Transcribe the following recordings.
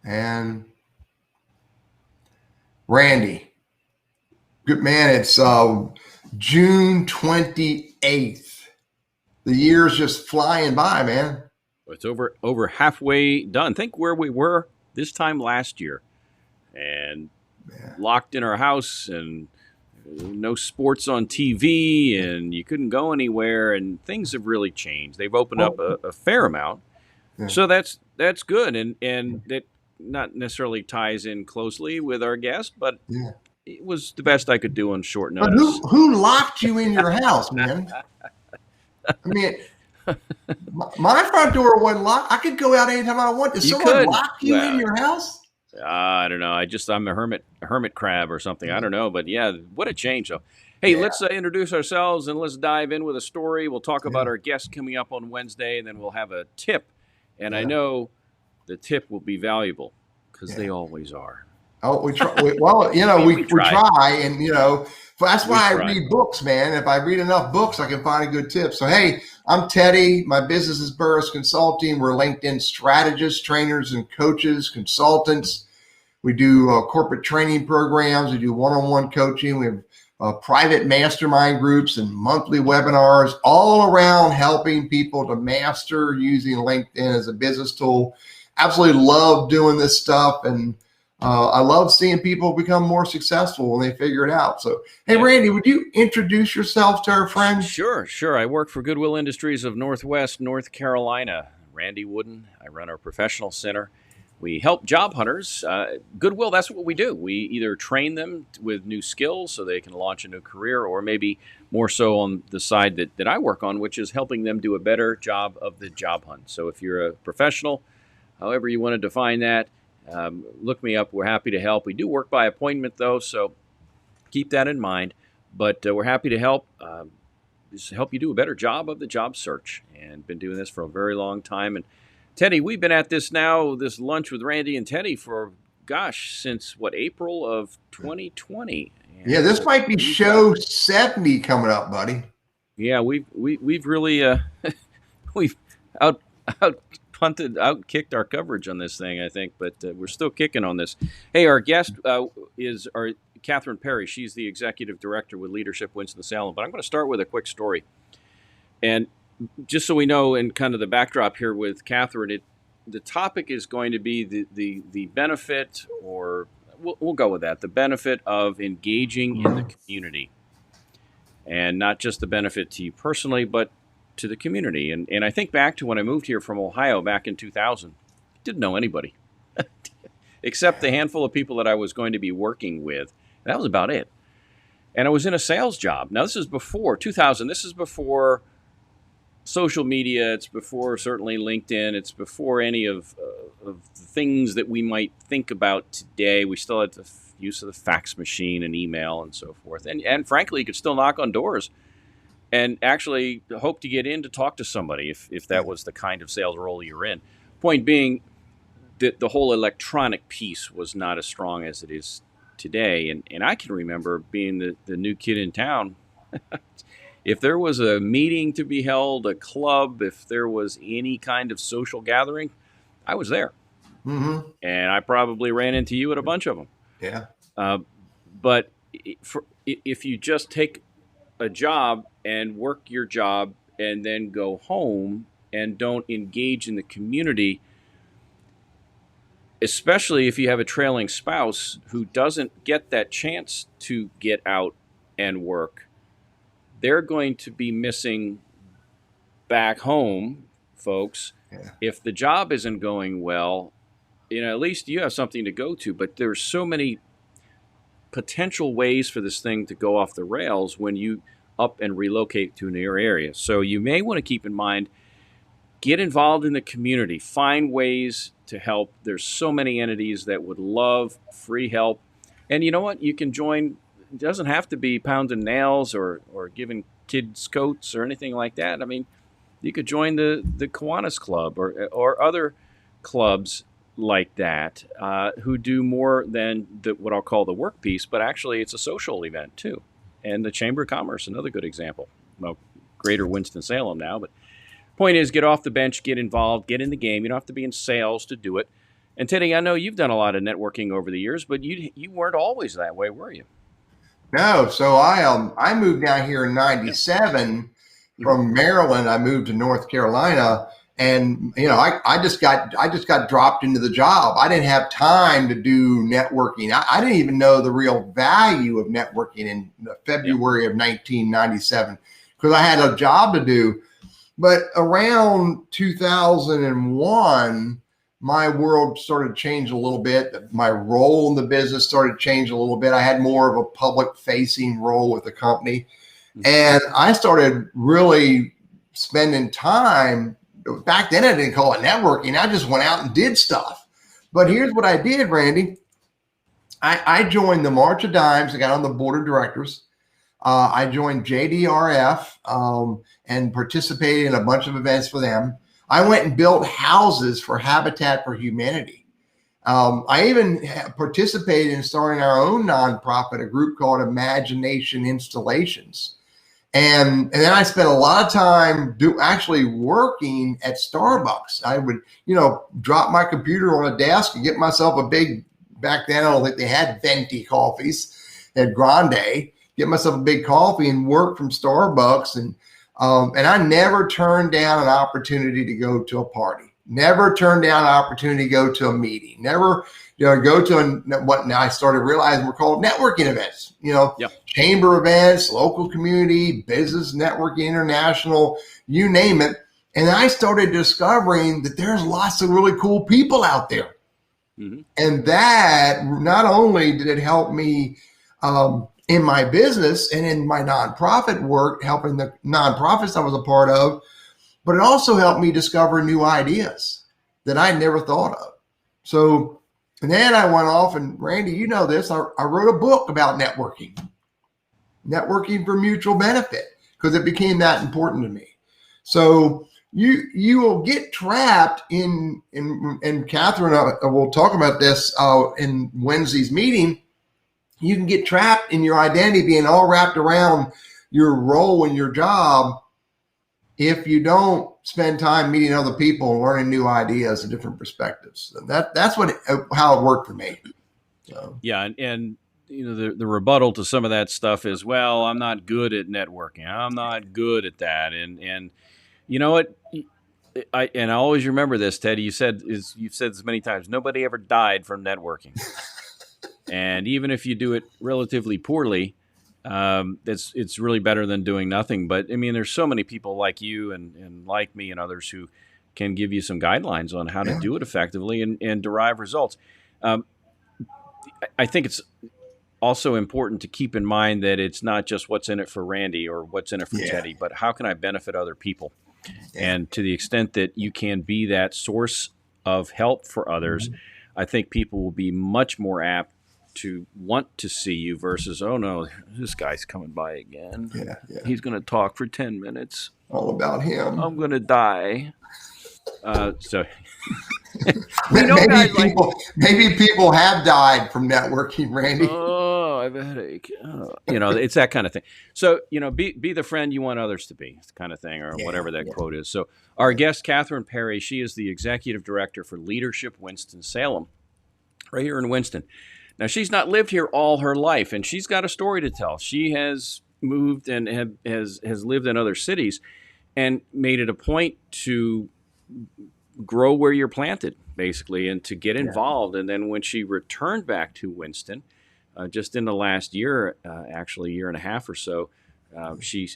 And Randy, good man. It's June 28th. The year's just flying by, man. It's over halfway done. Think where we were this time last year, and locked in our house, and no sports on TV, and you couldn't go anywhere, and things have really changed. They've opened up a fair amount, so that's good, and that not necessarily ties in closely with our guest, but it was the best I could do on short notice. But who locked you in your house, man? I mean, my front door wasn't locked. I could go out anytime I want. Did someone lock you in your house? I don't know. I'm a hermit crab or something. I don't know. But yeah, what a change, though. Hey, let's introduce ourselves and let's dive in with a story. We'll talk about our guest coming up on Wednesday, and then we'll have a tip. And I know the tip will be valuable because they always are. Oh, we try. Well, we try, and that's why I read books, man. If I read enough books, I can find a good tip. So, hey, I'm Teddy. My business is Burriss Consulting. We're LinkedIn strategists, trainers, and coaches, consultants. We do corporate training programs. We do one-on-one coaching. We have private mastermind groups and monthly webinars all around helping people to master using LinkedIn as a business tool. Absolutely love doing this stuff, and I love seeing people become more successful when they figure it out. So, hey, Randy, would you introduce yourself to our friends? Sure. I work for Goodwill Industries of Northwest North Carolina. Randy Wooden. I run our professional center. We help job hunters. Goodwill, that's what we do. We either train them with new skills so they can launch a new career, or maybe more so on the side that I work on, which is helping them do a better job of the job hunt. So if you're a professional, however you want to define that, look me up. We're happy to help. We do work by appointment, though, so keep that in mind. But we're happy to help just help you do a better job of the job search, and been doing this for a very long time. And Teddy, we've been at this now, this lunch with Randy and Teddy for, since April of 2020. And yeah, this might be show 70 coming up, buddy. Yeah, we've really we've outkicked our coverage on this thing, I think, but we're still kicking on this. Hey, our guest is Katherine Perry. She's the executive director with Leadership Winston-Salem. But I'm going to start with a quick story. And just so we know, in kind of the backdrop here with Katherine, the topic is going to be the benefit, or we'll go with that, the benefit of engaging in the community. And not just the benefit to you personally, but to the community. And I think back to when I moved here from Ohio back in 2000. Didn't know anybody except the handful of people that I was going to be working with. That was about it. And I was in a sales job. Now, this is before 2000. This is before social media. It's before certainly LinkedIn. It's before any of the things that we might think about today. We still had the use of the fax machine and email and so forth. And frankly, you could still knock on doors and actually hope to get in to talk to somebody if that was the kind of sales role you're in. Point being that the whole electronic piece was not as strong as it is today. And I can remember being the new kid in town. If there was a meeting to be held, a club, if there was any kind of social gathering, I was there. Mm-hmm. And I probably ran into you at a bunch of them. Yeah. But if you just take a job and work your job and then go home and don't engage in the community, especially if you have a trailing spouse who doesn't get that chance to get out and work, they're going to be missing back home, folks. Yeah. If the job isn't going well, at least you have something to go to, but there's so many potential ways for this thing to go off the rails when you up and relocate to a new area. So you may want to keep in mind, get involved in the community, find ways to help. There's so many entities that would love free help. And you know what? You can join. It doesn't have to be pounding nails or giving kids coats or anything like that. I mean, you could join the Kiwanis Club or other clubs like that who do more than what I'll call the work piece, but actually it's a social event too. And the Chamber of Commerce, another good example. Well, greater Winston-Salem now, but point is, get off the bench, get involved, get in the game. You don't have to be in sales to do it. And Teddy, I know you've done a lot of networking over the years, but you weren't always that way, were you? No, so I moved down here in '97 from Maryland. I moved to North Carolina, and I just got dropped into the job. I didn't have time to do networking. I didn't even know the real value of networking in February of 1997 because I had a job to do. But around 2001, my world started to change a little bit. My role in the business started to change a little bit. I had more of a public facing role with the company. And I started really spending time. Back then, I didn't call it networking. I just went out and did stuff. But here's what I did, Randy. I joined the March of Dimes. I got on the board of directors. I joined JDRF and participated in a bunch of events for them. I went and built houses for Habitat for Humanity. I even participated in starting our own nonprofit, a group called Imagination Installations. And then I spent a lot of time actually working at Starbucks. I would, drop my computer on a desk and get myself a big, back then, I don't think they had venti coffees, they had grande, get myself a big coffee and work from Starbucks. And I never turned down an opportunity to go to a party. Never turned down an opportunity to go to a meeting. Never, go to what now I started realizing were called networking events. Chamber events, local community, business networking, international, you name it. And I started discovering that there's lots of really cool people out there. Mm-hmm. And that not only did it help me in my business and in my nonprofit work, helping the nonprofits I was a part of, but it also helped me discover new ideas that I never thought of. So, and then I went off and Randy, you know this, I wrote a book about networking for mutual benefit, because it became that important to me. So you will get trapped in Katherine, we'll talk about this in Wednesday's meeting. You can get trapped in your identity being all wrapped around your role in your job if you don't spend time meeting other people and learning new ideas and different perspectives. And that's how it worked for me. So. Yeah, and the rebuttal to some of that stuff is, well, I'm not good at networking. I'm not good at that. And you know what? I always remember this, Teddy. You've said this many times. Nobody ever died from networking. And even if you do it relatively poorly, it's really better than doing nothing. But I mean, there's so many people like you and like me and others who can give you some guidelines on how to do it effectively and derive results. I think it's also important to keep in mind that it's not just what's in it for Randy or what's in it for Teddy, but how can I benefit other people? Yeah. And to the extent that you can be that source of help for others, I think people will be much more apt to want to see you versus, oh no, this guy's coming by again. Yeah. He's going to talk for 10 minutes. All about him. I'm going to die. So maybe people have died from networking, Randy. Oh, I have a headache. It's that kind of thing. So, be the friend you want others to be, kind of thing, or whatever that quote is. So our guest, Katherine Perry, she is the executive director for Leadership Winston-Salem, right here in Winston. Now, she's not lived here all her life, and she's got a story to tell. She has moved and has lived in other cities and made it a point to grow where you're planted, basically, and to get involved. And then when she returned back to Winston, just in the last year, actually a year and a half or so, she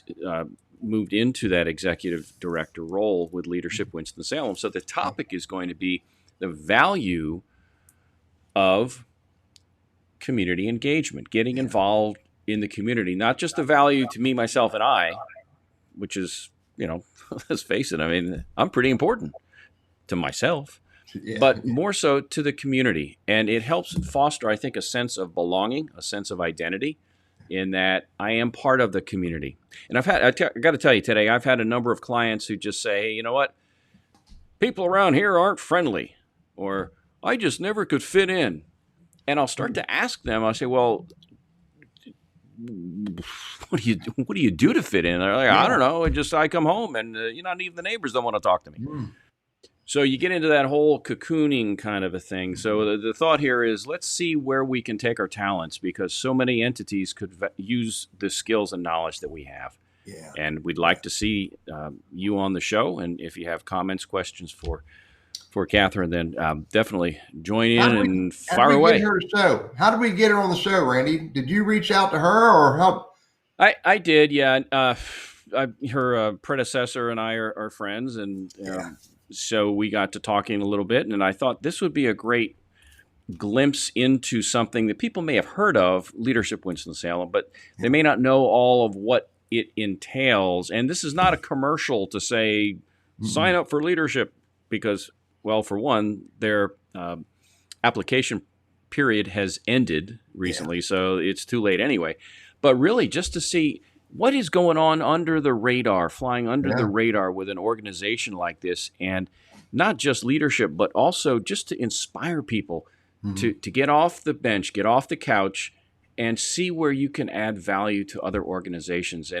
moved into that executive director role with Leadership Winston-Salem. So the topic is going to be the value of community engagement, getting involved in the community, not just the value to me, myself, and I, which is, let's face it, I mean, I'm pretty important to myself, but more so to the community. And it helps foster, I think, a sense of belonging, a sense of identity, in that I am part of the community. And I got to tell you today, I've had a number of clients who just say, hey, you know what? People around here aren't friendly, or I just never could fit in. And I'll start to ask them, I'll say, well, what do you do to fit in? They're like, I don't know. I come home and not even the neighbors don't want to talk to me. So you get into that whole cocooning kind of a thing. So the thought here is, let's see where we can take our talents, because so many entities could use the skills and knowledge that we have. Yeah. And we'd like to see you on the show. And if you have comments, questions for Katherine, then definitely join in and fire away. How did we get her on the show, Randy? Did you reach out to her, or how? I did, yeah. Her predecessor and I are friends, and so we got to talking a little bit, and I thought this would be a great glimpse into something that people may have heard of, Leadership Winston-Salem, but they may not know all of what it entails. And this is not a commercial to say, sign up for leadership, because, well, for one, their application period has ended recently, so it's too late anyway. But really, just to see what is going on under the radar, flying under the radar with an organization like this, and not just leadership, but also just to inspire people to get off the bench, get off the couch, and see where you can add value to other organizations.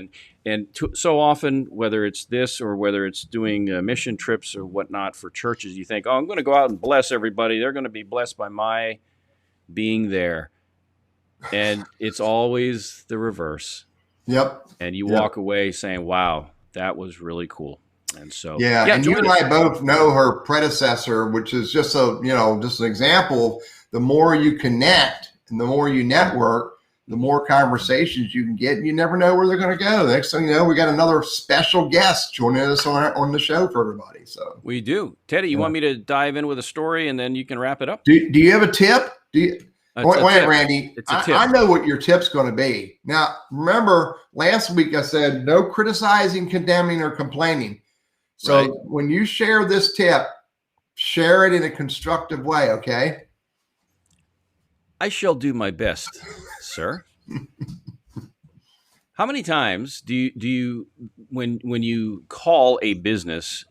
And so often, whether it's this or whether it's doing mission trips or whatnot for churches, you think, oh, I'm going to go out and bless everybody. They're going to be blessed by my being there. And it's always the reverse. Yep. And you walk away saying, wow, that was really cool. And so, and you and I both know her predecessor, which is just just an example. The more you connect and the more you network, the more conversations you can get, and you never know where they're going to go. The next thing you know, we got another special guest joining us on the show for everybody. So we do. Teddy, you want me to dive in with a story and then you can wrap it up? Do you have a tip? Wait, Randy, I know what your tip's going to be. Now, remember, last week I said no criticizing, condemning, or complaining. So when you share this tip, share it in a constructive way, okay? I shall do my best, sir. How many times do you when you call a business,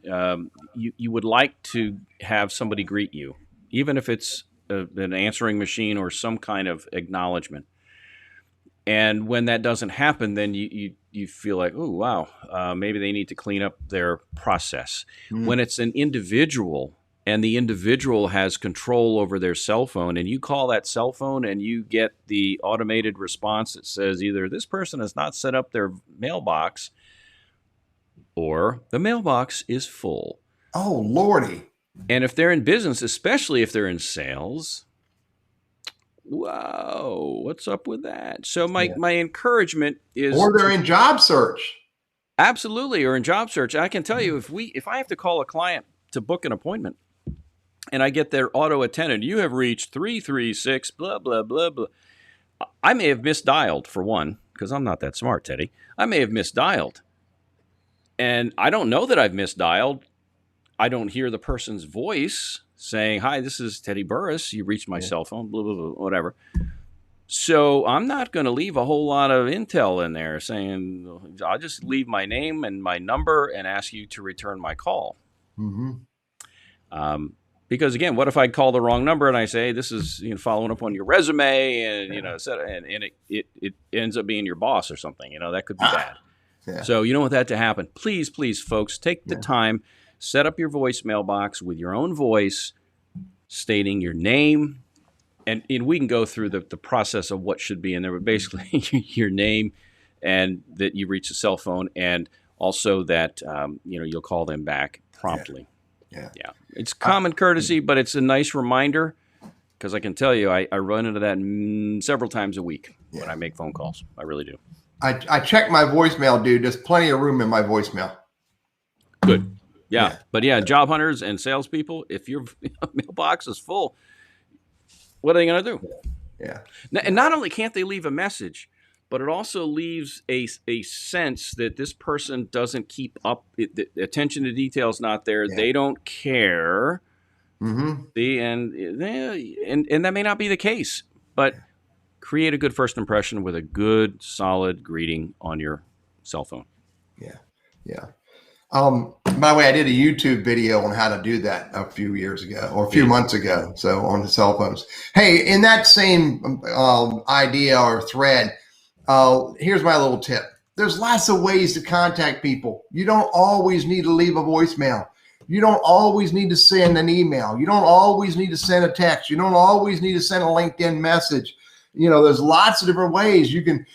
you would like to have somebody greet you, even if it's an answering machine or some kind of acknowledgement? And when that doesn't happen, then you feel like, oh, wow, maybe they need to clean up their process. When it's an individual and the individual has control over their cell phone, and you call that cell phone and you get the automated response that says either this person has not set up their mailbox or the mailbox is full. Oh, Lordy. And if they're in business, especially if they're in sales, wow, what's up with that? So my encouragement is, or they're in job search. Absolutely, or in job search. I can tell you, if I have to call a client to book an appointment and I get their auto attendant, you have reached 336 blah blah blah blah. I may have misdialed, for one, because I'm not that smart, Teddy. I may have misdialed, and I don't know that I've misdialed. I don't hear the person's voice saying, hi, this is Teddy Burriss. You reached my cell phone, blah, blah, blah, whatever. So I'm not going to leave a whole lot of intel in there saying, I'll just leave my name and my number and ask you to return my call. Because, again, what if I call the wrong number and I say, this is following up on your resume, and, and it ends up being your boss or something, that could be bad. Yeah. So you don't want that to happen. Please, folks, take the time. Set up your voicemail box with your own voice, stating your name, and we can go through the process of what should be in there, but basically your name and that you reach the cell phone, and also that you'll call them back promptly. Yeah. It's common courtesy, but it's a nice reminder, because I can tell you I run into that several times a week when I make phone calls. I really do. I check my voicemail, dude. There's plenty of room in my voicemail. Good. Yeah. But job hunters and salespeople, if your mailbox is full, what are they going to do? Yeah. And not only can't they leave a message, but it also leaves a sense that this person doesn't keep up. The attention to detail is not there. Yeah. They don't care. And that may not be the case, but create a good first impression with a good, solid greeting on your cell phone. Yeah. By the way, I did a YouTube video on how to do that a few years ago or a few months ago. So on the cell phones. Hey, in that same idea or thread, here's my little tip. There's lots of ways to contact people. You don't always need to leave a voicemail. You don't always need to send an email. You don't always need to send a text. You don't always need to send a LinkedIn message. There's lots of different ways you can,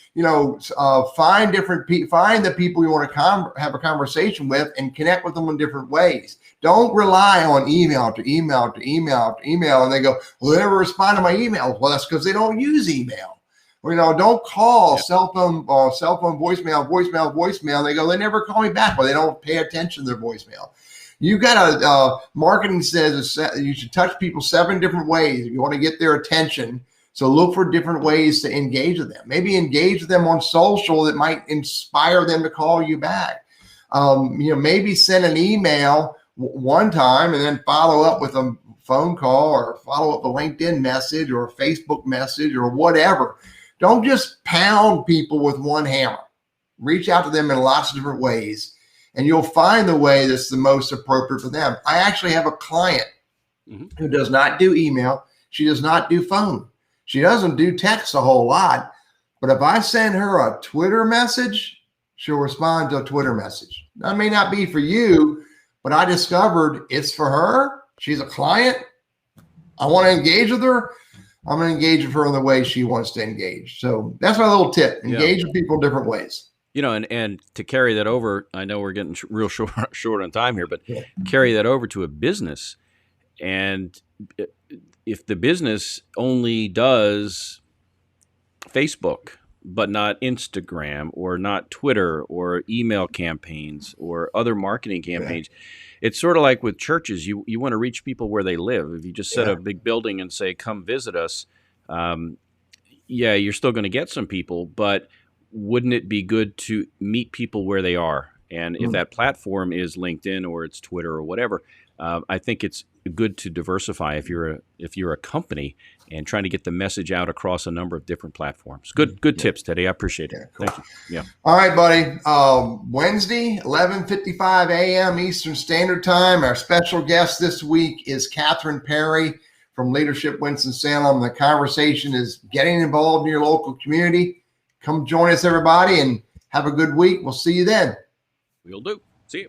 find the people you want to have a conversation with and connect with them in different ways. Don't rely on email to email to email to email. And they go, well, they never respond to my emails. Well, that's because they don't use email. Don't call cell phone voicemail. They go, they never call me back. Well, they don't pay attention to their voicemail. You got marketing says you should touch people 7 different ways if you want to get their attention. So look for different ways to engage with them. Maybe engage with them on social that might inspire them to call you back. Maybe send an email one time and then follow up with a phone call or follow up a LinkedIn message or a Facebook message or whatever. Don't just pound people with one hammer. Reach out to them in lots of different ways, and you'll find the way that's the most appropriate for them. I actually have a client who does not do email. She does not do phone. She doesn't do text a whole lot, but if I send her a Twitter message, she'll respond to a Twitter message. That may not be for you, but I discovered it's for her. She's a client. I want to engage with her. I'm going to engage with her in the way she wants to engage. So that's my little tip. Engage with people different ways. And to carry that over, I know we're getting real short on time here, but carry that over to a business. And if the business only does Facebook, but not Instagram or not Twitter or email campaigns or other marketing campaigns, it's sort of like with churches. You want to reach people where they live. If you just set a big building and say, come visit us, you're still going to get some people, but wouldn't it be good to meet people where they are? And if that platform is LinkedIn or it's Twitter or whatever, I think it's good to diversify if you're a company and trying to get the message out across a number of different platforms. Good tips, Teddy. I appreciate it. Cool. Thank you. Yeah. All right, buddy. Wednesday, 11:55 a.m. Eastern Standard Time. Our special guest this week is Katherine Perry from Leadership Winston-Salem. The conversation is getting involved in your local community. Come join us, everybody, and have a good week. We'll see you then. We'll do. See you.